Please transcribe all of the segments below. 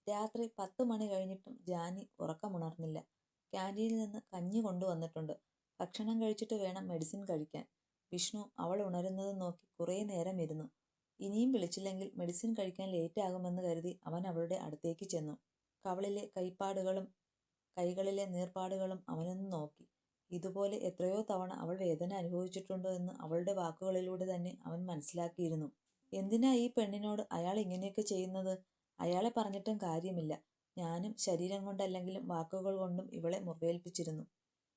രാത്രി 10 മണി കഴിഞ്ഞിട്ടും ജാനി ഉറക്കമുണർന്നില്ല. ക്യാൻറ്റീനിൽ നിന്ന് കഞ്ഞി കൊണ്ടുവന്നിട്ടുണ്ട്. ഭക്ഷണം കഴിച്ചിട്ട് വേണം മെഡിസിൻ കഴിക്കാൻ. വിഷ്ണു അവൾ ഉണരുന്നത് നോക്കി കുറേ നേരം ഇരുന്നു. ഇനിയും വിളിച്ചില്ലെങ്കിൽ മെഡിസിൻ കഴിക്കാൻ ലേറ്റാകുമെന്ന് കരുതി അവൻ അവളുടെ അടുത്തേക്ക് ചെന്നു. കവളിലെ കൈപ്പാടുകളും കൈകളിലെ നീർപ്പാടുകളും അവനൊന്ന് നോക്കി. ഇതുപോലെ എത്രയോ തവണ അവൾ വേദന അനുഭവിച്ചിട്ടുണ്ടോ എന്ന് അവളുടെ വാക്കുകളിലൂടെ തന്നെ അവൻ മനസ്സിലാക്കിയിരുന്നു. എന്തിനാ ഈ പെണ്ണിനോട് അയാൾ ഇങ്ങനെയൊക്കെ ചെയ്യുന്നത്? അയാളെ പറഞ്ഞിട്ടും കാര്യമില്ല. ഞാനും ശരീരം കൊണ്ടല്ലെങ്കിലും വാക്കുകൾ കൊണ്ടും ഇവളെ മുറിവേൽപ്പിച്ചിരുന്നു.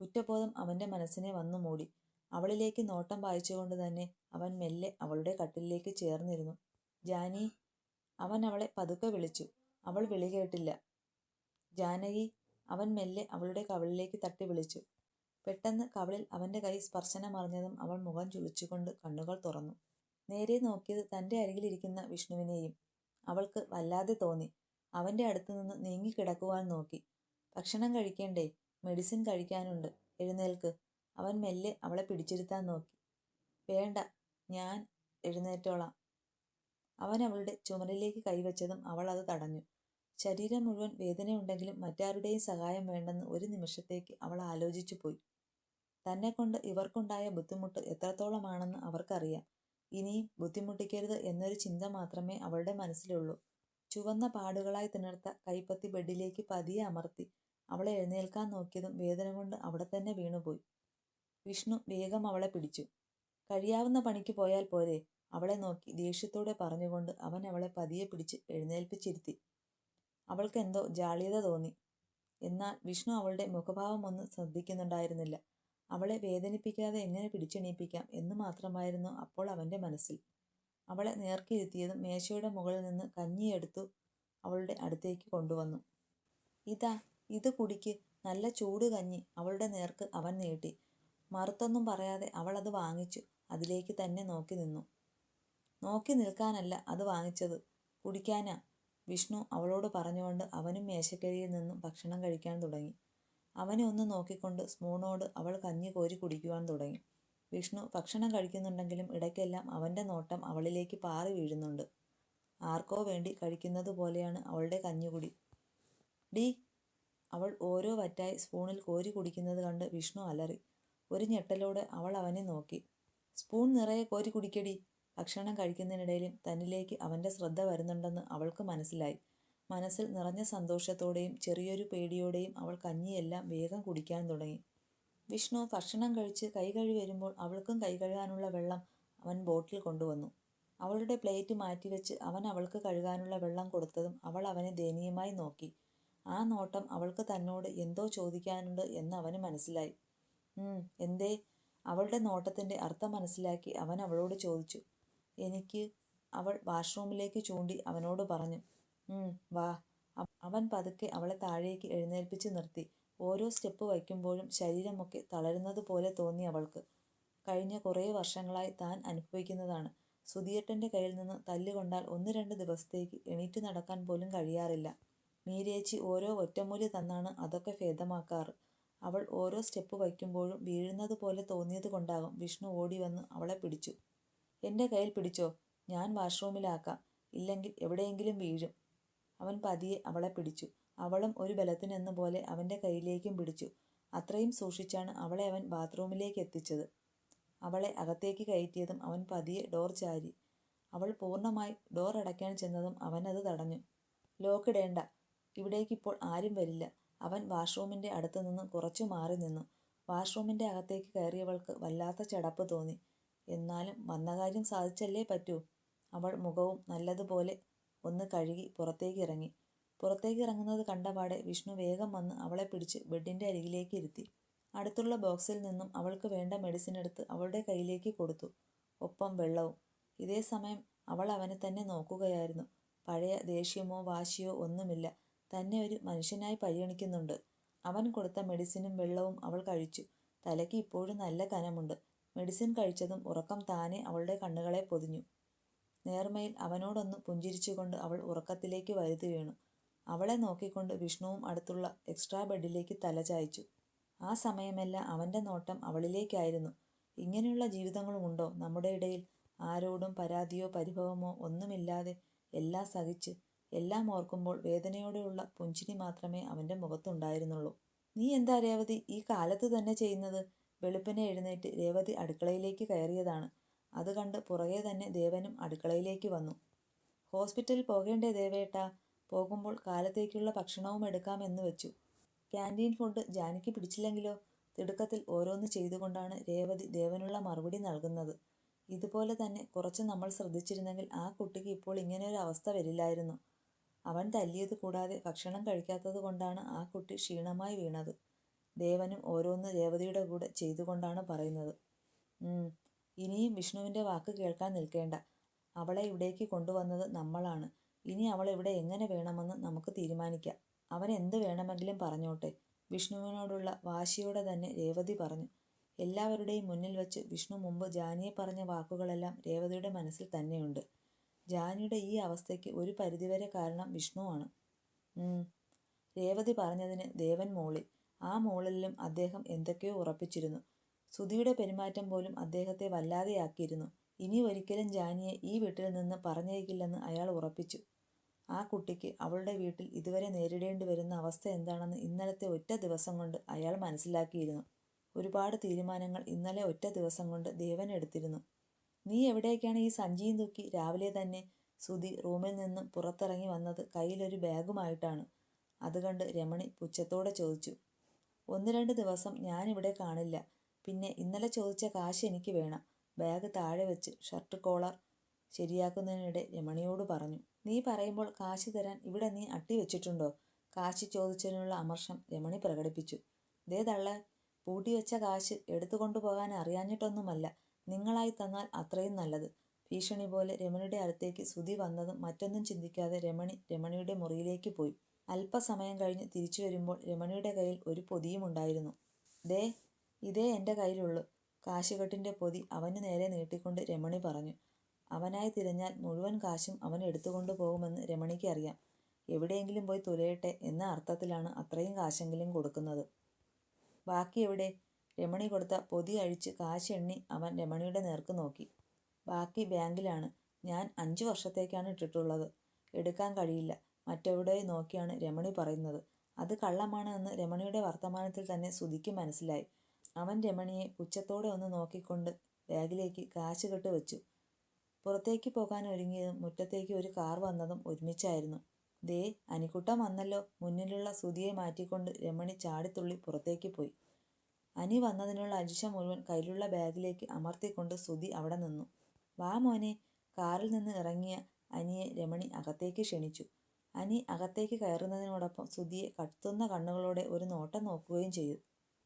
കുറ്റബോധം അവന്റെ മനസ്സിനെ വന്നു മൂടി. അവളിലേക്ക് നോട്ടം പായിച്ചുകൊണ്ട് തന്നെ അവൻ മെല്ലെ അവളുടെ കട്ടിലിലേക്ക് ചേർന്നിരുന്നു. ജാനി, അവൻ അവളെ പതുക്കെ വിളിച്ചു. അവൾ വിളി കേട്ടില്ല. ജാനകി, അവൻ മെല്ലെ അവളുടെ കവിളിലേക്ക് തട്ടി വിളിച്ചു. പെട്ടെന്ന് കവിളിൽ അവന്റെ കൈ സ്പർശനമറിഞ്ഞതും അവൾ മുഖം ചുളിച്ചുകൊണ്ട് കണ്ണുകൾ തുറന്നു. നേരെ നോക്കിയത് തന്റെ അരികിലിരിക്കുന്ന വിഷ്ണുവിനെയും. അവൾക്ക് വല്ലാതെ തോന്നി. അവന്റെ അടുത്ത് നിന്ന് നീങ്ങിക്കിടക്കുവാൻ നോക്കി. ഭക്ഷണം കഴിക്കേണ്ടേ? മെഡിസിൻ കഴിക്കാനുണ്ട്. എഴുന്നേൽക്ക്. അവൻ മെല്ലെ അവളെ പിടിച്ചിരുത്താൻ നോക്കി. വേണ്ട, ഞാൻ എഴുന്നേറ്റോളാം. അവൻ അവളുടെ ചുമലിലേക്ക് കൈവച്ചതും അവൾ അത് തടഞ്ഞു. ശരീരം മുഴുവൻ വേദനയുണ്ടെങ്കിലും മറ്റാരുടെയും സഹായം വേണ്ടെന്ന് ഒരു നിമിഷത്തേക്ക് അവൾ ആലോചിച്ചു പോയി. തന്നെക്കൊണ്ട് ഇവർക്കുണ്ടായ ബുദ്ധിമുട്ട് എത്രത്തോളമാണെന്ന് അവർക്കറിയാം. ഇനിയും ബുദ്ധിമുട്ടിക്കരുത് എന്നൊരു ചിന്ത മാത്രമേ അവളുടെ മനസ്സിലുള്ളൂ. ചുവന്ന പാടുകളായി തിണർത്ത കൈപ്പത്തി ബെഡിലേക്ക് പതിയെ അമർത്തി അവളെ എഴുന്നേൽക്കാൻ നോക്കിയതും വേദന കൊണ്ട് അവിടെ തന്നെ വീണുപോയി. വിഷ്ണു വേഗം അവളെ പിടിച്ചു. കഴിയാവുന്ന പണിക്ക് പോയാൽ പോരെ? അവളെ നോക്കി ദേഷ്യത്തോടെ പറഞ്ഞുകൊണ്ട് അവൻ അവളെ പതിയെ പിടിച്ച് എഴുന്നേൽപ്പിച്ചിരുത്തി. അവൾക്കെന്തോ ജാള്യത തോന്നി. എന്നാൽ വിഷ്ണു അവളുടെ മുഖഭാവമൊന്നും ശ്രദ്ധിക്കുന്നുണ്ടായിരുന്നില്ല. അവളെ വേദനിപ്പിക്കാതെ എങ്ങനെ പിടിച്ചെണീപ്പിക്കാം എന്ന് മാത്രമായിരുന്നു അപ്പോൾ അവന്റെ മനസ്സിൽ. അവളെ നേർക്കിരുത്തിയതും മേശയുടെ മുകളിൽ നിന്ന് കഞ്ഞിയെടുത്തു അവളുടെ അടുത്തേക്ക് കൊണ്ടുവന്നു. ഇതാ, ഇത് കുടിക്ക്. നല്ല ചൂട് കഞ്ഞി അവളുടെ നേർക്ക് അവൻ നീട്ടി. മറുത്തൊന്നും പറയാതെ അവൾ അത് വാങ്ങിച്ചു അതിലേക്ക് തന്നെ നോക്കി നിന്നു. നോക്കി നിൽക്കാനല്ല അത് വാങ്ങിച്ചത്, കുടിക്കാനാ, വിഷ്ണു അവളോട് പറഞ്ഞുകൊണ്ട് അവനും മേശക്കരിയിൽ നിന്നും ഭക്ഷണം കഴിക്കാൻ തുടങ്ങി. അവനെ ഒന്ന് നോക്കിക്കൊണ്ട് സ്പൂണോട് അവൾ കഞ്ഞി കോരി കുടിക്കുവാൻ തുടങ്ങി. വിഷ്ണു ഭക്ഷണം കഴിക്കുന്നുണ്ടെങ്കിലും ഇടയ്ക്കെല്ലാം അവന്റെ നോട്ടം അവളിലേക്ക് പാറി വീഴുന്നുണ്ട്. ആർക്കോ വേണ്ടി കഴിക്കുന്നത് പോലെയാണ് അവളുടെ കഞ്ഞുകുടി. ഡീ, അവൾ ഓരോ വറ്റായി സ്പൂണിൽ കോരി കുടിക്കുന്നത് കണ്ട് വിഷ്ണു അലറി. ഒരു ഞെട്ടലോടെ അവൾ അവനെ നോക്കി. സ്പൂൺ നിറയെ കോരി കുടിക്കടി. ഭക്ഷണം കഴിക്കുന്നതിനിടയിലും തന്നിലേക്ക് അവന്റെ ശ്രദ്ധ വരുന്നുണ്ടെന്ന് അവൾക്ക് മനസ്സിലായി. മനസ്സിൽ നിറഞ്ഞ സന്തോഷത്തോടെയും ചെറിയൊരു പേടിയോടെയും അവൾ കഞ്ഞിയെല്ലാം വേഗം കുടിക്കാൻ തുടങ്ങി. വിഷ്ണു ഭക്ഷണം കഴിച്ച് കൈ കഴുകി വരുമ്പോൾ അവൾക്കും കൈ കഴുകാനുള്ള വെള്ളം അവൻ ബോട്ടിൽ കൊണ്ടുവന്നു. അവളുടെ പ്ലേറ്റ് മാറ്റിവെച്ച് അവൻ അവൾക്ക് കഴുകാനുള്ള വെള്ളം കൊടുത്തതും അവൾ അവനെ ദയനീയമായി നോക്കി. ആ നോട്ടം അവൾക്ക് തന്നോട് എന്തോ ചോദിക്കാനുണ്ട് എന്ന് അവന് മനസ്സിലായി. എന്തേ? അവളുടെ നോട്ടത്തിന്റെ അർത്ഥം മനസ്സിലാക്കി അവൻ അവളോട് ചോദിച്ചു. എനിക്ക്, അവൾ വാഷ്റൂമിലേക്ക് ചൂണ്ടി അവനോട് പറഞ്ഞു. വാ. അവൻ പതുക്കെ അവളെ താഴേക്ക് എഴുന്നേൽപ്പിച്ച് നിർത്തി. ഓരോ സ്റ്റെപ്പ് വയ്ക്കുമ്പോഴും ശരീരമൊക്കെ തളരുന്നത് പോലെ തോന്നി അവൾക്ക്. കഴിഞ്ഞ കുറേ വർഷങ്ങളായി താൻ അനുഭവിക്കുന്നതാണ്. സുധിയേട്ടന്റെ കയ്യിൽ നിന്ന് തല്ലുകൊണ്ടാൽ 1-2 ദിവസത്തേക്ക് എണീറ്റ് നടക്കാൻ പോലും കഴിയാറില്ല. മീരേച്ചി ഓരോ ഒറ്റമൂലി തന്നാണ് അതൊക്കെ ഭേദമാക്കാറ്. അവൾ ഓരോ സ്റ്റെപ്പ് വയ്ക്കുമ്പോഴും വീഴുന്നത് പോലെ തോന്നിയത് കൊണ്ടാകും വിഷ്ണു ഓടി വന്ന് അവളെ പിടിച്ചു. എൻ്റെ കയ്യിൽ പിടിച്ചോ, ഞാൻ വാഷ്റൂമിലാക്കാം, ഇല്ലെങ്കിൽ എവിടെയെങ്കിലും വീഴും. അവൻ പതിയെ അവളെ പിടിച്ചു. അവളും ഒരു ബലത്തിനെന്ന പോലെ അവന്റെ കയ്യിലേക്കും പിടിച്ചു. അത്രയും സൂക്ഷിച്ചാണ് അവളെ അവൻ ബാത്റൂമിലേക്ക് എത്തിച്ചത്. അവളെ അകത്തേക്ക് കയറ്റിയതും അവൻ പതിയെ ഡോർ ചാരി. അവൾ പൂർണ്ണമായി ഡോർ അടയ്ക്കാൻ ചെന്നതും അവനത് തടഞ്ഞു. ലോക്കിടേണ്ട, ഇവിടേക്കിപ്പോൾ ആരും വരില്ല. അവൻ വാഷ്റൂമിന്റെ അടുത്ത് നിന്ന് കുറച്ചു മാറി നിന്നു. വാഷ്റൂമിന്റെ അകത്തേക്ക് കയറിയവൾക്ക് വല്ലാത്ത ചടപ്പ് തോന്നി. എന്നാലും വന്ന കാര്യം സാധിച്ചല്ലേ പറ്റൂ. അവൾ മുഖവും നല്ലതുപോലെ ഒന്ന് കഴുകി പുറത്തേക്ക് ഇറങ്ങി. പുറത്തേക്ക് ഇറങ്ങുന്നത് കണ്ടപാടെ വിഷ്ണു വേഗം വന്ന് അവളെ പിടിച്ച് ബെഡിന്റെ അരികിലേക്ക് ഇരുത്തി. അടുത്തുള്ള ബോക്സിൽ നിന്നും അവൾക്ക് വേണ്ട മെഡിസിൻ എടുത്ത് അവളുടെ കയ്യിലേക്ക് കൊടുത്തു. ഒപ്പം വെള്ളവും. ഇതേ സമയം അവൾ അവനെ തന്നെ നോക്കുകയായിരുന്നു. പഴയ ദേഷ്യമോ വാശിയോ ഒന്നുമില്ല. തന്നെ ഒരു മനുഷ്യനായി പരിഗണിക്കുന്നുണ്ട്. അവൻ കൊടുത്ത മെഡിസിനും വെള്ളവും അവൾ കഴിച്ചു. തലയ്ക്ക് ഇപ്പോഴും നല്ല കനമുണ്ട്. മെഡിസിൻ കഴിച്ചതും ഉറക്കം താനെ അവളുടെ കണ്ണുകളെ പൊതിഞ്ഞു. നേർമയിൽ അവനോടൊന്ന് പുഞ്ചിരിച്ചുകൊണ്ട് അവൾ ഉറക്കത്തിലേക്ക് വഴുതി വീണു. അവളെ നോക്കിക്കൊണ്ട് വിഷ്ണുവും അടുത്തുള്ള എക്സ്ട്രാ ബെഡിലേക്ക് തല ചായ്ച്ചു. ആ സമയമെല്ലാം അവന്റെ നോട്ടം അവളിലേക്കായിരുന്നു. ഇങ്ങനെയുള്ള ജീവിതങ്ങളുമുണ്ടോ നമ്മുടെ ഇടയിൽ? ആരോടും പരാതിയോ പരിഭവമോ ഒന്നുമില്ലാതെ എല്ലാം സഹിച്ച് എല്ലാം ഓർക്കുമ്പോൾ വേദനയോടെയുള്ള പുഞ്ചിരി മാത്രമേ അവൻ്റെ മുഖത്തുണ്ടായിരുന്നുള്ളൂ. നീ എന്താ രേവതി ഈ കാലത്ത് തന്നെ ചെയ്യുന്നത്? വെളുപ്പിനെ എഴുന്നേറ്റ് രേവതി അടുക്കളയിലേക്ക് കയറിയതാണ്. അത് കണ്ട് പുറകെ തന്നെ ദേവനും അടുക്കളയിലേക്ക് വന്നു. ഹോസ്പിറ്റലിൽ പോകേണ്ടേ ദേവേട്ടാ? പോകുമ്പോൾ കാലത്തേക്കുള്ള ഭക്ഷണവും എടുക്കാമെന്ന് വെച്ചു. ക്യാൻറ്റീൻ ഫുഡ് ജാനിക്ക് പിടിച്ചില്ലെങ്കിലോ? തിടുക്കത്തിൽ ഓരോന്ന് ചെയ്തുകൊണ്ടാണ് രേവതി ദേവനുള്ള മറുപടി നൽകുന്നത്. ഇതുപോലെ തന്നെ കുറച്ച് നമ്മൾ ശ്രദ്ധിച്ചിരുന്നെങ്കിൽ ആ കുട്ടിക്ക് ഇപ്പോൾ ഇങ്ങനെയൊരു അവസ്ഥ വരില്ലായിരുന്നു. അവൻ തല്ലിയത് കൂടാതെ ഭക്ഷണം കഴിക്കാത്തത് കൊണ്ടാണ് ആ കുട്ടി ക്ഷീണമായി വീണത്. ദേവനും ഓരോന്ന് രേവതിയുടെ കൂടെ ചെയ്തുകൊണ്ടാണ് പറയുന്നത്. ഇനിയും വിഷ്ണുവിൻ്റെ വാക്ക് കേൾക്കാൻ നിൽക്കേണ്ട. അവളെ ഇവിടേക്ക് കൊണ്ടുവന്നത് നമ്മളാണ്. ഇനി അവൾ ഇവിടെ എങ്ങനെ വേണമെന്ന് നമുക്ക് തീരുമാനിക്കാം. അവൻ എന്ത് വേണമെങ്കിലും പറഞ്ഞോട്ടെ. വിഷ്ണുവിനോടുള്ള വാശിയോടെ തന്നെ രേവതി പറഞ്ഞു. എല്ലാവരുടെയും മുന്നിൽ വെച്ച് വിഷ്ണു മുമ്പ് ജാനിയെ പറഞ്ഞ വാക്കുകളെല്ലാം രേവതിയുടെ മനസ്സിൽ തന്നെയുണ്ട്. ജാനിയുടെ ഈ അവസ്ഥയ്ക്ക് ഒരു പരിധിവരെ കാരണം വിഷ്ണുവാണ്. രേവതി പറഞ്ഞതിന് ദേവൻ മൂളി. ആ മൂളലിലും അദ്ദേഹം എന്തൊക്കെയോ ഉറപ്പിച്ചിരുന്നു. സുധിയുടെ പെരുമാറ്റം പോലും അദ്ദേഹത്തെ വല്ലാതെയാക്കിയിരുന്നു. ഇനി ഒരിക്കലും ജാനിയെ ഈ വീട്ടിൽ നിന്ന് പറഞ്ഞയക്കില്ലെന്ന് അയാൾ ഉറപ്പിച്ചു. ആ കുട്ടിക്ക് അവളുടെ വീട്ടിൽ ഇതുവരെ നേരിടേണ്ടി വരുന്ന അവസ്ഥ എന്താണെന്ന് ഇന്നലത്തെ ഒറ്റ ദിവസം കൊണ്ട് അയാൾ മനസ്സിലാക്കിയിരുന്നു. ഒരുപാട് തീരുമാനങ്ങൾ ഇന്നലെ ഒറ്റ ദിവസം കൊണ്ട് ദേവൻ എടുത്തിരുന്നു. നീ എവിടേക്കാണ് ഈ സഞ്ചിയും തൂക്കി? രാവിലെ തന്നെ സുധി റൂമിൽ നിന്നും പുറത്തിറങ്ങി വന്നത് കയ്യിലൊരു ബാഗുമായിട്ടാണ്. അത് കണ്ട് രമണി പുച്ഛത്തോടെ ചോദിച്ചു. 1-2 ദിവസം ഞാനിവിടെ കാണില്ല. പിന്നെ ഇന്നലെ ചോദിച്ച കാശ് എനിക്ക് വേണം. ബാഗ് താഴെ വെച്ച് ഷർട്ട് കോളർ ശരിയാക്കുന്നതിനിടെ രമണിയോട് പറഞ്ഞു. നീ പറയുമ്പോൾ കാശ് തരാൻ ഇവിടെ നീ അട്ടി വെച്ചിട്ടുണ്ടോ? കാശ് ചോദിച്ചതിനുള്ള അമർഷം രമണി പ്രകടിപ്പിച്ചു. ദേ തള്ളേ, പൂട്ടിവെച്ച കാശ് എടുത്തുകൊണ്ടു പോകാൻ അറിയാഞ്ഞിട്ടൊന്നുമല്ല. നിങ്ങളായി തന്നാൽ അത്രയും നല്ലത്. ഭീഷണി പോലെ രമണിയുടെ അടുത്തേക്ക് സുധി വന്നതും മറ്റൊന്നും ചിന്തിക്കാതെ രമണിയുടെ മുറിയിലേക്ക് പോയി. അല്പസമയം കഴിഞ്ഞ് തിരിച്ചു വരുമ്പോൾ രമണിയുടെ കയ്യിൽ ഒരു പൊതിയുമുണ്ടായിരുന്നു. ദേ, ഇതേ എൻ്റെ കയ്യിലുള്ളൂ. കാശുകെട്ടിൻ്റെ പൊതി അവന് നേരെ നീട്ടിക്കൊണ്ട് രമണി പറഞ്ഞു. അവനായി തിരഞ്ഞാൽ മുഴുവൻ കാശും അവൻ എടുത്തുകൊണ്ടു പോകുമെന്ന് രമണിക്ക് അറിയാം. എവിടെയെങ്കിലും പോയി തുലയട്ടെ എന്ന അർത്ഥത്തിലാണ് അത്രയും കാശെങ്കിലും കൊടുക്കുന്നത്. ബാക്കി എവിടെ? രമണി കൊടുത്ത പൊതി അഴിച്ച് കാശ് എണ്ണി അവൻ രമണിയുടെ നേർക്ക് നോക്കി. ബാക്കി ബാങ്കിലാണ്. ഞാൻ 5 വർഷത്തേക്കാണ് ഇട്ടിട്ടുള്ളത്. എടുക്കാൻ കഴിയില്ല. മറ്റെവിടെ നോക്കിയാണ് രമണി പറയുന്നത്. അത് കള്ളമാണ് എന്ന് രമണിയുടെ വർത്തമാനത്തിൽ തന്നെ സുധിക്ക് മനസ്സിലായി. അവൻ രമണിയെ പുച്ഛത്തോടെ ഒന്ന് നോക്കിക്കൊണ്ട് ബാഗിലേക്ക് കാശുകെട്ട് വെച്ചു. പുറത്തേക്ക് പോകാൻ ഒരുങ്ങിയതും മുറ്റത്തേക്ക് ഒരു കാർ വന്നതും ഒരുമിച്ചായിരുന്നു. ദേ, അനിക്കുട്ടൻ വന്നല്ലോ. മുന്നിലുള്ള സുധിയെ മാറ്റിക്കൊണ്ട് രമണി ചാടിത്തുള്ളി പുറത്തേക്ക് പോയി. അനി വന്നതിനുള്ള അരിശ മുഴുവൻ കയ്യിലുള്ള ബാഗിലേക്ക് അമർത്തിക്കൊണ്ട് സുധി അവിടെ നിന്നു. വാ മോനെ. കാറിൽ നിന്ന് ഇറങ്ങിയ അനിയെ രമണി അകത്തേക്ക് ക്ഷണിച്ചു. അനി അകത്തേക്ക് കയറുന്നതിനോടൊപ്പം സുധിയെ കത്തുന്ന കണ്ണുകളോടെ ഒരു നോട്ടം നോക്കുകയും ചെയ്തു.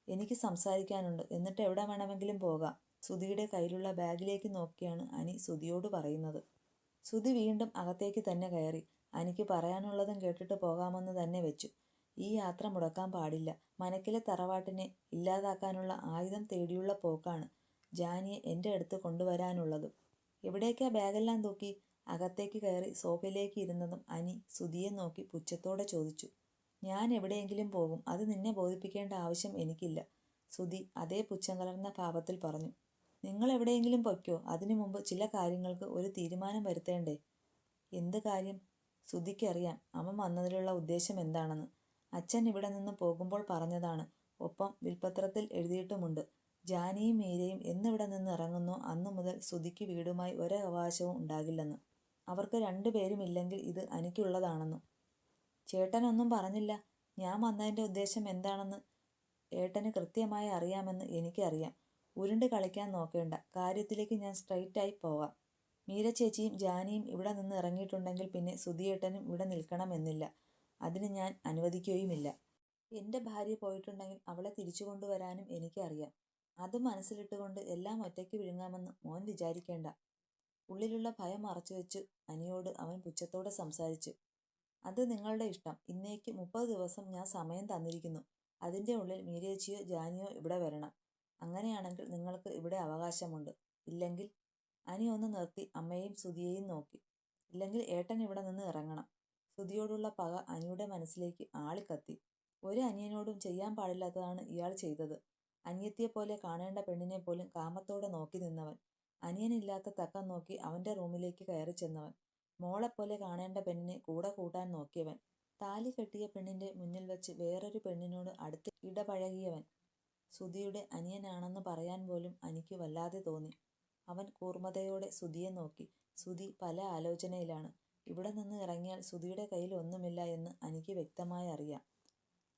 എനിക്ക് സംസാരിക്കാനുണ്ട്, എന്നിട്ട് എവിടെ വേണമെങ്കിലും പോകാം. സുധിയുടെ കയ്യിലുള്ള ബാഗിലേക്ക് നോക്കിയാണ് അനി സുധിയോട് പറയുന്നത്. സുധി വീണ്ടും അകത്തേക്ക് തന്നെ കയറി. അനിക്ക് പറയാനുള്ളതും കേട്ടിട്ട് പോകാമെന്ന് തന്നെ വെച്ചു. ഈ യാത്ര മുടക്കാൻ പാടില്ല. മനക്കിലെ തറവാട്ടിനെ ഇല്ലാതാക്കാനുള്ള ആയുധം തേടിയുള്ള പോക്കാണ് ജാനിയെ എൻ്റെ അടുത്ത് കൊണ്ടുവരാനുള്ളത്. എവിടേക്കാ ബാഗെല്ലാം തൂക്കി? അകത്തേക്ക് കയറി സോഫയിലേക്ക് ഇരുന്നതും അനി സുധിയെ നോക്കി പുച്ഛത്തോടെ ചോദിച്ചു. ഞാൻ എവിടെയെങ്കിലും പോകും. അത് നിന്നെ ബോധിപ്പിക്കേണ്ട ആവശ്യം എനിക്കില്ല. സുധി അതേ പുച്ഛം കലർന്ന ഭാവത്തിൽ പറഞ്ഞു. നിങ്ങൾ എവിടെയെങ്കിലും പൊയ്ക്കോ. അതിനു മുമ്പ് ചില കാര്യങ്ങൾക്ക് ഒരു തീരുമാനം വരുത്തേണ്ടേ? എന്ത് കാര്യം? സുധിക്കറിയാം അവൻ വന്നതിലുള്ള ഉദ്ദേശം എന്താണെന്ന്. അച്ഛൻ ഇവിടെ നിന്ന് പോകുമ്പോൾ പറഞ്ഞതാണ്. ഒപ്പം വിൽപ്പത്രത്തിൽ എഴുതിയിട്ടുമുണ്ട്. ജാനിയും മീരയും എന്നിവിടെ നിന്ന് ഇറങ്ങുന്നോ അന്നു മുതൽ സുധിക്ക് വീടുമായി ഒരവകാശവും ഉണ്ടാകില്ലെന്ന്. അവർക്ക് 2 പേരും ഇല്ലെങ്കിൽ ഇത് എനിക്കുള്ളതാണെന്നും. ചേട്ടനൊന്നും പറഞ്ഞില്ല. ഞാൻ വന്നതിൻ്റെ ഉദ്ദേശം എന്താണെന്ന് ഏട്ടന് കൃത്യമായി അറിയാമെന്ന് എനിക്കറിയാം. ഉരുണ്ട് കളിക്കാൻ നോക്കേണ്ട. കാര്യത്തിലേക്ക് ഞാൻ സ്ട്രെയിറ്റായി പോകാം. മീര ചേച്ചിയും ജാനിയും ഇവിടെ നിന്ന് ഇറങ്ങിയിട്ടുണ്ടെങ്കിൽ പിന്നെ സുധിയേട്ടനും ഇവിടെ നിൽക്കണമെന്നില്ല. അതിന് ഞാൻ അനുവദിക്കുകയുമില്ല. എൻ്റെ ഭാര്യ പോയിട്ടുണ്ടെങ്കിൽ അവളെ തിരിച്ചു കൊണ്ടുവരാനും എനിക്കറിയാം. അത് മനസ്സിലിട്ടുകൊണ്ട് എല്ലാം ഒറ്റയ്ക്ക് വിഴുങ്ങാമെന്ന് മോൻ വിചാരിക്കേണ്ട. ഉള്ളിലുള്ള ഭയം മറച്ചുവെച്ച് അനിയോട് അവൻ പുച്ഛത്തോടെ സംസാരിച്ചു. അത് നിങ്ങളുടെ ഇഷ്ടം. ഇന്നേക്ക് 30 ദിവസം ഞാൻ സമയം തന്നിരിക്കുന്നു. അതിൻ്റെ ഉള്ളിൽ മീരേച്ചിയോ ജാനിയോ ഇവിടെ വരണം. അങ്ങനെയാണെങ്കിൽ നിങ്ങൾക്ക് ഇവിടെ അവകാശമുണ്ട്. ഇല്ലെങ്കിൽ? അനി ഒന്ന് നിർത്തി അമ്മയെയും സുധിയെയും നോക്കി. ഇല്ലെങ്കിൽ ഏട്ടൻ ഇവിടെ നിന്ന് ഇറങ്ങണം. സുധിയോടുള്ള പക അനിയുടെ മനസ്സിലേക്ക് ആളിക്കത്തി. ഒരു അനിയനോടും ചെയ്യാൻ പാടില്ലാത്തതാണ് ഇയാൾ ചെയ്തത്. അനിയത്തിയെപ്പോലെ കാണേണ്ട പെണ്ണിനെ പോലും കാമത്തോടെ നോക്കി നിന്നവൻ. അനിയനില്ലാത്ത തക്കം നോക്കി അവൻ്റെ റൂമിലേക്ക് കയറി ചെന്നവൻ. മോളെപ്പോലെ കാണേണ്ട പെണ്ണിനെ കൂടെ കൂട്ടാൻ നോക്കിയവൻ. താലി കെട്ടിയ പെണ്ണിന്റെ മുന്നിൽ വച്ച് വേറൊരു പെണ്ണിനോട് അടുത്ത് ഇടപഴകിയവൻ. സുധിയുടെ അനിയനാണെന്ന് പറയാൻ പോലും അനിക്ക് വല്ലാതെ തോന്നി. അവൻ കൂർമ്മതയോടെ സുധിയെ നോക്കി. സുധി പല ആലോചനയിലാണ്. ഇവിടെ നിന്ന് ഇറങ്ങിയാൽ സുധിയുടെ കയ്യിൽ ഒന്നുമില്ല എന്ന് അനിക്ക് വ്യക്തമായി അറിയാം.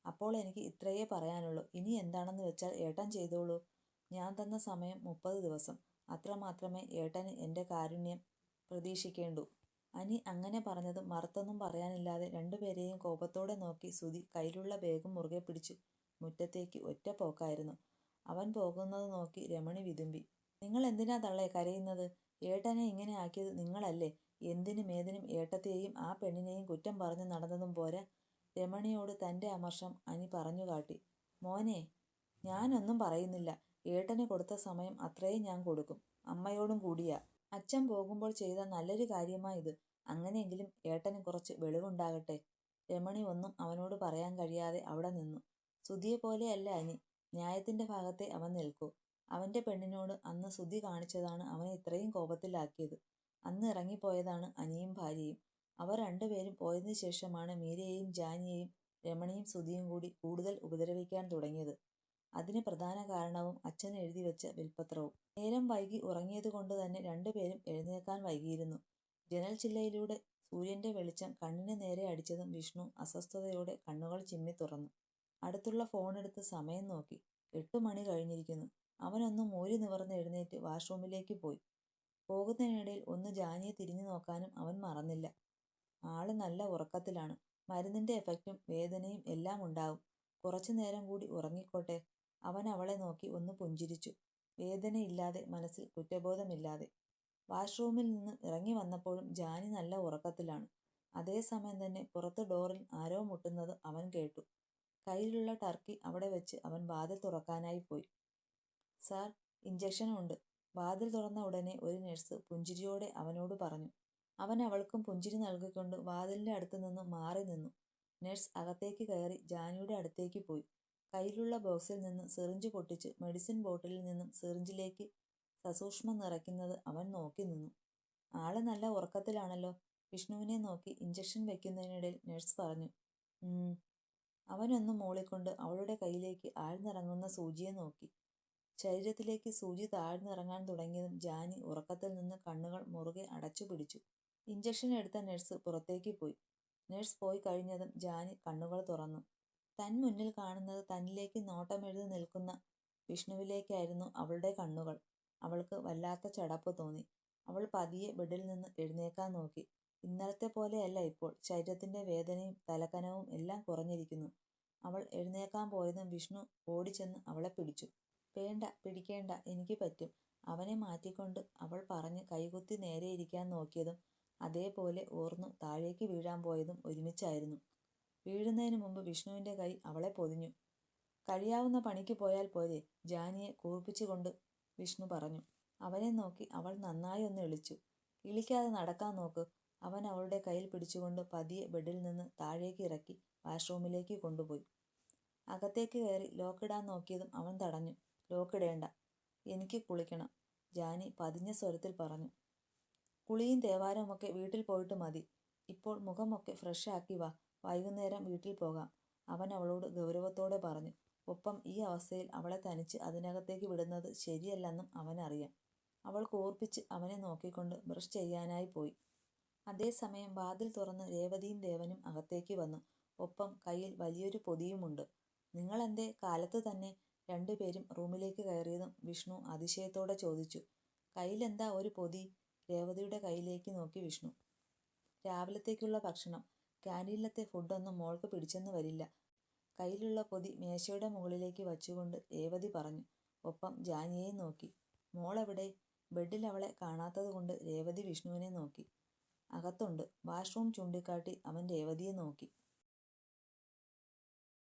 അപ്പോൾ എനിക്ക് ഇത്രയേ പറയാനുള്ളൂ. ഇനി എന്താണെന്ന് വെച്ചാൽ ഏട്ടൻ ചെയ്തോളൂ. ഞാൻ തന്ന സമയം 30 ദിവസം. അത്രമാത്രമേ ഏട്ടന് എൻ്റെ കാരുണ്യം പ്രതീക്ഷിക്കേണ്ടൂ. അനി അങ്ങനെ പറഞ്ഞതും മറുത്തൊന്നും പറയാനില്ലാതെ രണ്ടുപേരെയും കോപത്തോടെ നോക്കി സുധി കയ്യിലുള്ള ബാഗും മുറുകെ പിടിച്ച് മുറ്റത്തേക്ക് ഒറ്റ പോക്കായിരുന്നു. അവൻ പോകുന്നത് നോക്കി രമണി വിതുമ്പി. നിങ്ങൾ എന്തിനാ തള്ളേ കരയുന്നത്? ഏട്ടനെ ഇങ്ങനെ ആക്കിയത് നിങ്ങളല്ലേ? എന്തിനും ഏതിനും ഏട്ടത്തെയും ആ പെണ്ണിനെയും കുറ്റം പറഞ്ഞു നടന്നതും പോരാ. രമണിയോട് തൻ്റെ അമർഷം അനി പറഞ്ഞു കാട്ടി. മോനെ, ഞാനൊന്നും പറയുന്നില്ല. ഏട്ടന് കൊടുത്ത സമയം അത്രയും ഞാൻ കൊടുക്കും. അമ്മയോടും കൂടിയാ. അച്ഛൻ പോകുമ്പോൾ ചെയ്ത നല്ലൊരു കാര്യമാ ഇത്. അങ്ങനെയെങ്കിലും ഏട്ടന് കുറച്ച് വെളിവുണ്ടാകട്ടെ. രമണി ഒന്നും അവനോട് പറയാൻ കഴിയാതെ അവിടെ നിന്നു. സുധിയെ പോലെയല്ല അനി. ന്യായത്തിന്റെ ഭാഗത്തെ അവൻ നിൽക്കൂ. അവന്റെ പെണ്ണിനോട് അന്ന് സുധി കാണിച്ചതാണ് അവനെ ഇത്രയും കോപത്തിലാക്കിയത്. അന്ന് ഇറങ്ങിപ്പോയതാണ് അനിയും ഭാര്യയും. അവർ രണ്ടുപേരും പോയതിനു ശേഷമാണ് മീരയെയും ജാനിയെയും രമണിയും സുധിയും കൂടി കൂടുതൽ ഉപദ്രവിക്കാൻ തുടങ്ങിയത്. അതിന് പ്രധാന കാരണവും അച്ഛൻ എഴുതി വെച്ച വിൽപ്പത്രവും. നേരം വൈകി ഉറങ്ങിയതുകൊണ്ട് തന്നെ രണ്ടുപേരും എഴുന്നേൽക്കാൻ വൈകിയിരുന്നു. ജനൽ ചില്ലയിലൂടെ സൂര്യന്റെ വെളിച്ചം കണ്ണിന് നേരെ അടിച്ചതും വിഷ്ണു അസ്വസ്ഥതയോടെ കണ്ണുകൾ ചിമ്മി തുറന്നു. അടുത്തുള്ള ഫോണെടുത്ത് സമയം നോക്കി. 8 മണി കഴിഞ്ഞിരിക്കുന്നു. അവനൊന്ന് മൂരി നിവർന്ന് എഴുന്നേറ്റ് വാഷ്റൂമിലേക്ക് പോയി. പോകുന്നതിനിടയിൽ ഒന്ന് ജാനിയെ തിരിഞ്ഞു നോക്കാനും അവൻ മറന്നില്ല. ആള് നല്ല ഉറക്കത്തിലാണ്. മരുന്നിന്റെ എഫക്റ്റും വേദനയും എല്ലാം ഉണ്ടാവും. കുറച്ചു നേരം കൂടി ഉറങ്ങിക്കോട്ടെ. അവൻ അവളെ നോക്കി ഒന്ന് പുഞ്ചിരിച്ചു. വേദനയില്ലാതെ, മനസ്സിൽ കുറ്റബോധമില്ലാതെ. വാഷ്റൂമിൽ നിന്ന് ഇറങ്ങി വന്നപ്പോഴും ജാനി നല്ല ഉറക്കത്തിലാണ്. അതേസമയം തന്നെ പുറത്ത് ഡോറിൽ ആരോ മുട്ടുന്നത് അവൻ കേട്ടു. കയ്യിലുള്ള ടർക്കി അവിടെ വെച്ച് അവൻ വാതിൽ തുറക്കാനായി പോയി. സാർ, ഇഞ്ചക്ഷനുണ്ട്. വാതിൽ തുറന്ന ഉടനെ ഒരു നഴ്സ് പുഞ്ചിരിയോടെ അവനോട് പറഞ്ഞു. അവൻ അവൾക്കും പുഞ്ചിരി നൽകിക്കൊണ്ട് വാതിലിന്റെ അടുത്ത് നിന്ന് മാറി നിന്നു. നഴ്സ് അകത്തേക്ക് കയറി ജാനിയുടെ അടുത്തേക്ക് പോയി. കയ്യിലുള്ള ബോക്സിൽ നിന്ന് സിറിഞ്ച് പൊട്ടിച്ച് മെഡിസിൻ ബോട്ടിലിൽ നിന്നും സിറിഞ്ചിലേക്ക് സസൂക്ഷ്മം നിറയ്ക്കുന്നത് അവൻ നോക്കി നിന്നു. ആള് നല്ല ഉറക്കത്തിലാണല്ലോ. വിഷ്ണുവിനെ നോക്കി ഇഞ്ചക്ഷൻ വെക്കുന്നതിനിടയിൽ നഴ്സ് പറഞ്ഞു. അവനൊന്ന് മൂളിക്കൊണ്ട് അവളുടെ കയ്യിലേക്ക് ആഴ്ന്നിറങ്ങുന്ന സൂചിയെ നോക്കി. ശരീരത്തിലേക്ക് സൂചി താഴ്ന്നിറങ്ങാൻ തുടങ്ങിയതും ജാനി ഉറക്കത്തിൽ നിന്ന് കണ്ണുകൾ മുറുകെ അടച്ചു പിടിച്ചു. ഇഞ്ചക്ഷൻ എടുത്ത നഴ്സ് പുറത്തേക്ക് പോയി. നഴ്സ് പോയി കഴിഞ്ഞതും ജാനി കണ്ണുകൾ തുറന്നു. തൻ മുന്നിൽ കാണുന്നത് തന്നിലേക്ക് നോട്ടമെഴുതി നിൽക്കുന്ന വിഷ്ണുവിലേക്കായിരുന്നു അവളുടെ കണ്ണുകൾ. അവൾക്ക് വല്ലാത്ത ചടപ്പ് തോന്നി. അവൾ പതിയെ ബെഡിൽ നിന്ന് എഴുന്നേക്കാൻ നോക്കി. ഇന്നലത്തെ പോലെയല്ല ഇപ്പോൾ. ശരീരത്തിന്റെ വേദനയും തലക്കനവും എല്ലാം കുറഞ്ഞിരിക്കുന്നു. അവൾ എഴുന്നേക്കാൻ പോയതും വിഷ്ണു ഓടിച്ചെന്ന് അവളെ പിടിച്ചു. വേണ്ട, പിടിക്കേണ്ട, എനിക്ക് പറ്റും. അവനെ മാറ്റിക്കൊണ്ട് അവൾ പറഞ്ഞ് കൈകുത്തി നേരെയിരിക്കാൻ നോക്കിയതും അതേപോലെ ഓർന്നു താഴേക്ക് വീഴാൻ പോയതും ഒരുമിച്ചായിരുന്നു. വീഴുന്നതിന് മുമ്പ് വിഷ്ണുവിന്റെ കൈ അവളെ പൊതിഞ്ഞു. കഴിയാവുന്ന പണിക്ക് പോയാൽ പോരെ? ജാനിയെ കൂർപ്പിച്ചുകൊണ്ട് വിഷ്ണു പറഞ്ഞു. അവനെ നോക്കി അവൾ നന്നായി ഒന്ന് ഇളിച്ചു. ഇളിക്കാതെ നടക്കാൻ നോക്ക്. അവൻ അവളുടെ കയ്യിൽ പിടിച്ചുകൊണ്ട് പതിയെ ബെഡിൽ നിന്ന് താഴേക്ക് ഇറക്കി വാഷ്റൂമിലേക്ക് കൊണ്ടുപോയി. അകത്തേക്ക് കയറി ലോക്കിടാൻ നോക്കിയതും അവൻ തടഞ്ഞു. ലോക്കിടേണ്ട, എനിക്ക് കുളിക്കണം, ജാനി പതിഞ്ഞ സ്വരത്തിൽ പറഞ്ഞു. കുളിയും തേവാരവുമൊക്കെ വീട്ടിൽ പോയിട്ട് മതി. ഇപ്പോൾ മുഖമൊക്കെ ഫ്രഷ് ആക്കി വാ. വൈകുന്നേരം വീട്ടിൽ പോകാം, അവൻ അവളോട് ഗൗരവത്തോടെ പറഞ്ഞു. ഒപ്പം ഈ അവസ്ഥയിൽ അവളെ തനിച്ച് അതിനകത്തേക്ക് വിടുന്നത് ശരിയല്ലെന്നും അവനറിയാം. അവൾ കൂർപ്പിച്ച് അവനെ നോക്കിക്കൊണ്ട് ബ്രഷ് ചെയ്യാനായി പോയി. അതേസമയം വാതിൽ തുറന്ന് രേവതിയും ദേവനും അകത്തേക്ക് വന്നു. ഒപ്പം കയ്യിൽ വലിയൊരു പൊതിയുമുണ്ട്. നിങ്ങളെന്തേ കാലത്ത് തന്നെ? രണ്ടുപേരും റൂമിലേക്ക് കയറിയതും വിഷ്ണു അതിശയത്തോടെ ചോദിച്ചു. കയ്യിലെന്താ ഒരു പൊതി? രേവതിയുടെ കയ്യിലേക്ക് നോക്കി വിഷ്ണു. രാവിലത്തേക്കുള്ള ഭക്ഷണം. ക്യാൻറ്റീനിലത്തെ ഫുഡൊന്നും മോൾക്ക് പിടിച്ചെന്ന് വരില്ല. കയ്യിലുള്ള പൊതി മേശയുടെ മുകളിലേക്ക് വച്ചുകൊണ്ട് രേവതി പറഞ്ഞു. ഒപ്പം ജാനിയെയും നോക്കി. മോളെവിടെ? ബെഡിൽ അവളെ കാണാത്തതുകൊണ്ട് രേവതി വിഷ്ണുവിനെ നോക്കി. അകത്തുണ്ട്. വാഷ്റൂം ചൂണ്ടിക്കാട്ടി അവൻ രേവതിയെ നോക്കി.